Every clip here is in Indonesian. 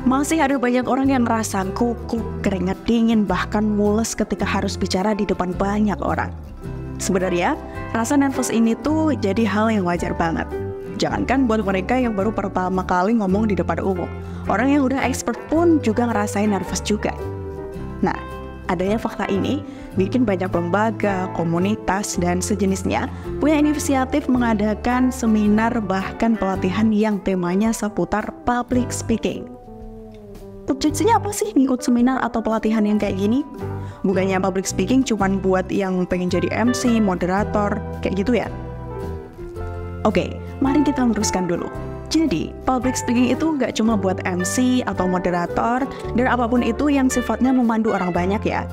Masih ada banyak orang yang ngerasa gugup, keringat dingin, bahkan mules ketika harus bicara di depan banyak orang. Sebenarnya, rasa nervous ini tuh jadi hal yang wajar banget. Jangankan buat mereka yang baru pertama kali ngomong di depan umum, orang yang udah expert pun juga ngerasain nervous juga. Nah, adanya fakta ini bikin banyak lembaga, komunitas, dan sejenisnya punya inisiatif mengadakan seminar bahkan pelatihan yang temanya seputar public speaking. Objektifnya apa sih ngikut seminar atau pelatihan yang kayak gini? Bukannya public speaking cuman buat yang pengen jadi MC, moderator, kayak gitu ya? Oke, mari kita luruskan dulu. Jadi, public speaking itu nggak cuma buat MC atau moderator, dan apapun itu yang sifatnya memandu orang banyak ya.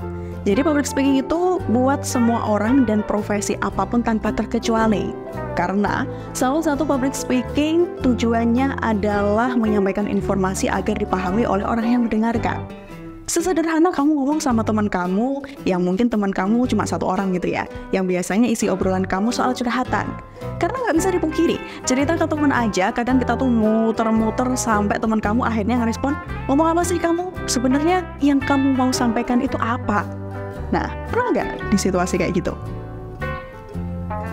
Jadi public speaking itu buat semua orang dan profesi apapun tanpa terkecuali. Karena salah satu public speaking tujuannya adalah menyampaikan informasi agar dipahami oleh orang yang mendengarkan. Sesederhana kamu ngomong sama teman kamu, yang mungkin teman kamu cuma satu orang gitu ya, yang biasanya isi obrolan kamu soal curhatan. Karena nggak bisa dipungkiri, cerita ke teman aja, kadang kita tuh muter-muter sampai teman kamu akhirnya ngerespon, ngomong apa sih kamu? Sebenarnya yang kamu mau sampaikan itu apa? Nah, pernah nggak di situasi kayak gitu?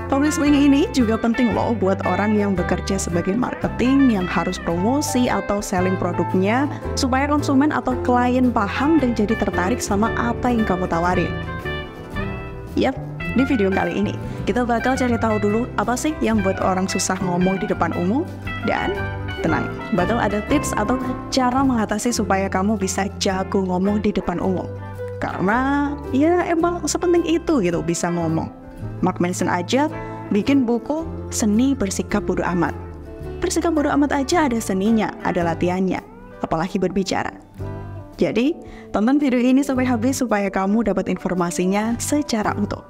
Public speaking ini juga penting loh buat orang yang bekerja sebagai marketing yang harus promosi atau selling produknya supaya konsumen atau klien paham dan jadi tertarik sama apa yang kamu tawarin. Yap, di video kali ini kita bakal cari tahu dulu apa sih yang buat orang susah ngomong di depan umum, dan tenang, bakal ada tips atau cara mengatasi supaya kamu bisa jago ngomong di depan umum. Karena ya emang sepenting itu gitu bisa ngomong. Mark Manson aja bikin buku Seni Bersikap Bodo Amat. Bersikap bodo amat aja ada seninya, ada latihannya, apalagi berbicara. Jadi, tonton video ini sampai habis supaya kamu dapat informasinya secara utuh.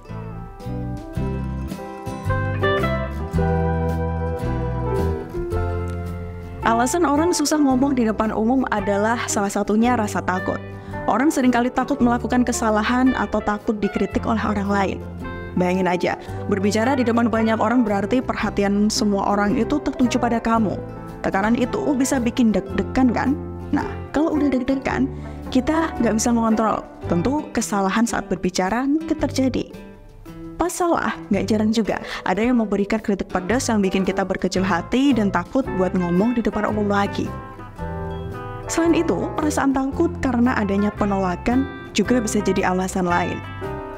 Alasan orang susah ngomong di depan umum adalah salah satunya rasa takut. Orang seringkali takut melakukan kesalahan atau takut dikritik oleh orang lain. Bayangin aja, berbicara di depan banyak orang berarti perhatian semua orang itu tertuju pada kamu. Tekanan itu bisa bikin deg-degan kan? Nah, kalau udah deg-degan, kita nggak bisa mengontrol. Tentu kesalahan saat berbicara mungkin terjadi. Pas salah, nggak jarang juga ada yang memberikan kritik pedas yang bikin kita berkecil hati dan takut buat ngomong di depan umum lagi. Selain itu, perasaan takut karena adanya penolakan juga bisa jadi alasan lain.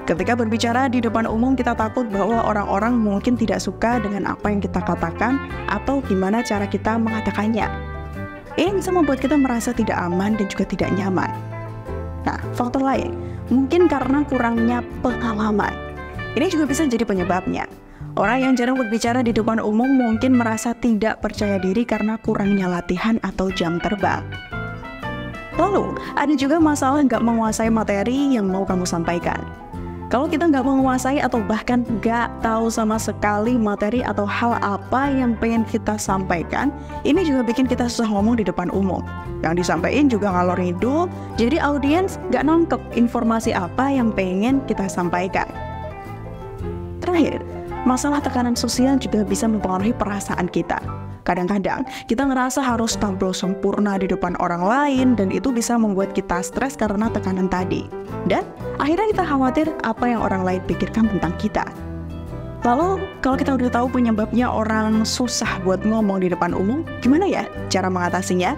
Ketika berbicara di depan umum, kita takut bahwa orang-orang mungkin tidak suka dengan apa yang kita katakan atau gimana cara kita mengatakannya. Ini bisa membuat kita merasa tidak aman dan juga tidak nyaman. Nah, faktor lain, mungkin karena kurangnya pengalaman. Ini juga bisa jadi penyebabnya. Orang yang jarang berbicara di depan umum mungkin merasa tidak percaya diri karena kurangnya latihan atau jam terbang. Lalu, ada juga masalah nggak menguasai materi yang mau kamu sampaikan. Kalau kita nggak menguasai atau bahkan nggak tahu sama sekali materi atau hal apa yang pengen kita sampaikan, ini juga bikin kita susah ngomong di depan umum. Yang disampaikan juga ngalor ngidul, jadi audiens nggak nangkep informasi apa yang pengen kita sampaikan. Terakhir, masalah tekanan sosial juga bisa mempengaruhi perasaan kita. Kadang-kadang kita ngerasa harus tampil sempurna di depan orang lain dan itu bisa membuat kita stres karena tekanan tadi. Dan akhirnya kita khawatir apa yang orang lain pikirkan tentang kita. Lalu, kalau kita udah tahu penyebabnya orang susah buat ngomong di depan umum, gimana ya cara mengatasinya?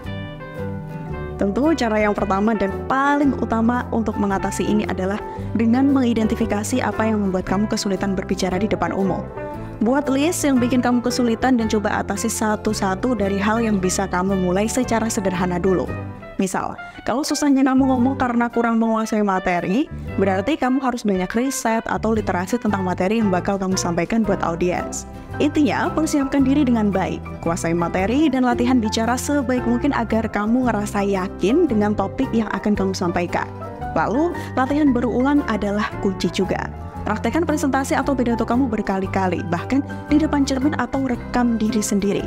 Tentu cara yang pertama dan paling utama untuk mengatasi ini adalah dengan mengidentifikasi apa yang membuat kamu kesulitan berbicara di depan umum. Buat list yang bikin kamu kesulitan dan coba atasi satu-satu dari hal yang bisa kamu mulai secara sederhana dulu. Misal, kalau susahnya kamu ngomong karena kurang menguasai materi, berarti kamu harus banyak riset atau literasi tentang materi yang bakal kamu sampaikan buat audiens. Intinya, persiapkan diri dengan baik, kuasai materi dan latihan bicara sebaik mungkin agar kamu ngerasa yakin dengan topik yang akan kamu sampaikan. Lalu, latihan berulang adalah kunci juga. Praktekkan presentasi atau pidato kamu berkali-kali, bahkan di depan cermin atau rekam diri sendiri.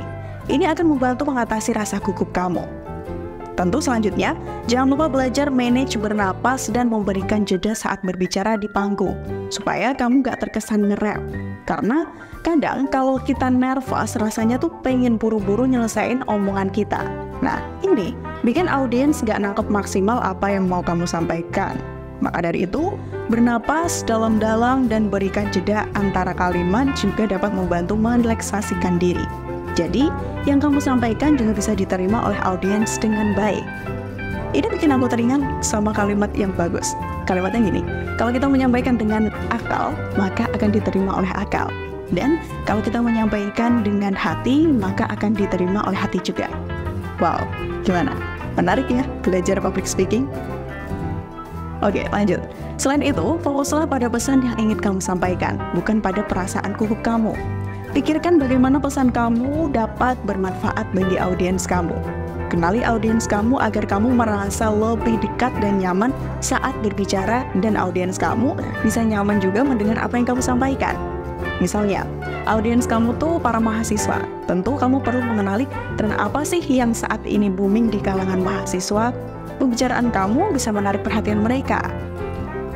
Ini akan membantu mengatasi rasa gugup kamu. Tentu selanjutnya, jangan lupa belajar manage bernapas dan memberikan jeda saat berbicara di panggung, supaya kamu gak terkesan ngerem. Karena kadang kalau kita nervous, rasanya tuh pengen buru-buru nyelesain omongan kita. Nah, ini bikin audiens nggak nangkep maksimal apa yang mau kamu sampaikan. Maka dari itu, bernapas dalam-dalam dan berikan jeda antara kalimat juga dapat membantu merelaksasikan diri. Jadi, yang kamu sampaikan juga bisa diterima oleh audiens dengan baik. Ini bikin aku teringat sama kalimat yang bagus. Kalimatnya gini, kalau kita menyampaikan dengan akal, maka akan diterima oleh akal. Dan kalau kita menyampaikan dengan hati, maka akan diterima oleh hati juga. Wow, gimana? Menarik ya belajar public speaking? Oke, lanjut. Selain itu, fokuslah pada pesan yang ingin kamu sampaikan, bukan pada perasaan gugup kamu. Pikirkan bagaimana pesan kamu dapat bermanfaat bagi audiens kamu. Kenali audiens kamu agar kamu merasa lebih dekat dan nyaman saat berbicara, dan audiens kamu bisa nyaman juga mendengar apa yang kamu sampaikan. Misalnya, audiens kamu tuh para mahasiswa. Tentu kamu perlu mengenali tren apa sih yang saat ini booming di kalangan mahasiswa. Pembicaraan kamu bisa menarik perhatian mereka.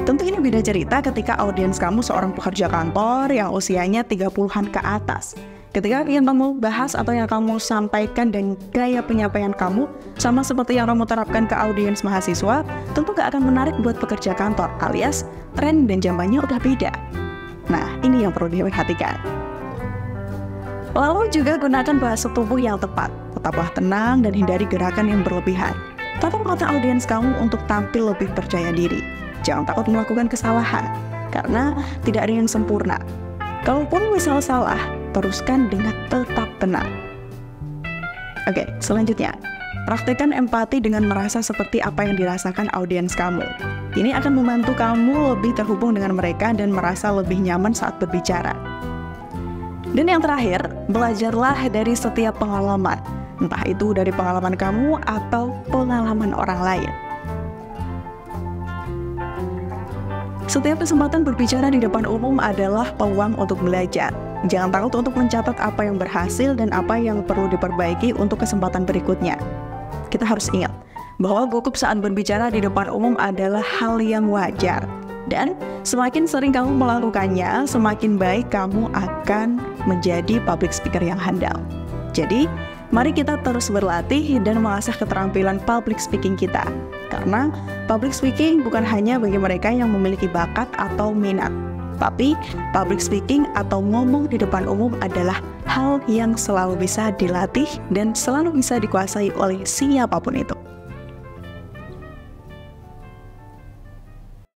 Tentu ini beda cerita ketika audiens kamu seorang pekerja kantor yang usianya 30-an ke atas. Ketika yang kamu bahas atau yang kamu sampaikan dan gaya penyampaian kamu sama seperti yang kamu terapkan ke audiens mahasiswa, tentu gak akan menarik buat pekerja kantor, alias tren dan zamannya udah beda. Nah, ini yang perlu diperhatikan. Lalu juga gunakan bahasa tubuh yang tepat. Tetaplah tenang dan hindari gerakan yang berlebihan. Tetap melatih audiens kamu untuk tampil lebih percaya diri. Jangan takut melakukan kesalahan, karena tidak ada yang sempurna. Kalaupun misal salah, teruskan dengan tetap tenang. Oke, selanjutnya. Praktekkan empati dengan merasa seperti apa yang dirasakan audiens kamu. Ini akan membantu kamu lebih terhubung dengan mereka dan merasa lebih nyaman saat berbicara. Dan yang terakhir, belajarlah dari setiap pengalaman. Entah itu dari pengalaman kamu atau pengalaman orang lain. Setiap kesempatan berbicara di depan umum adalah peluang untuk belajar. Jangan takut untuk mencatat apa yang berhasil dan apa yang perlu diperbaiki untuk kesempatan berikutnya. Kita harus ingat bahwa gugup saat berbicara di depan umum adalah hal yang wajar. Dan semakin sering kamu melakukannya, semakin baik kamu akan menjadi public speaker yang handal. Jadi, mari kita terus berlatih dan mengasah keterampilan public speaking kita. Karena public speaking bukan hanya bagi mereka yang memiliki bakat atau minat. Tapi, public speaking atau ngomong di depan umum adalah hal yang selalu bisa dilatih dan selalu bisa dikuasai oleh siapapun itu.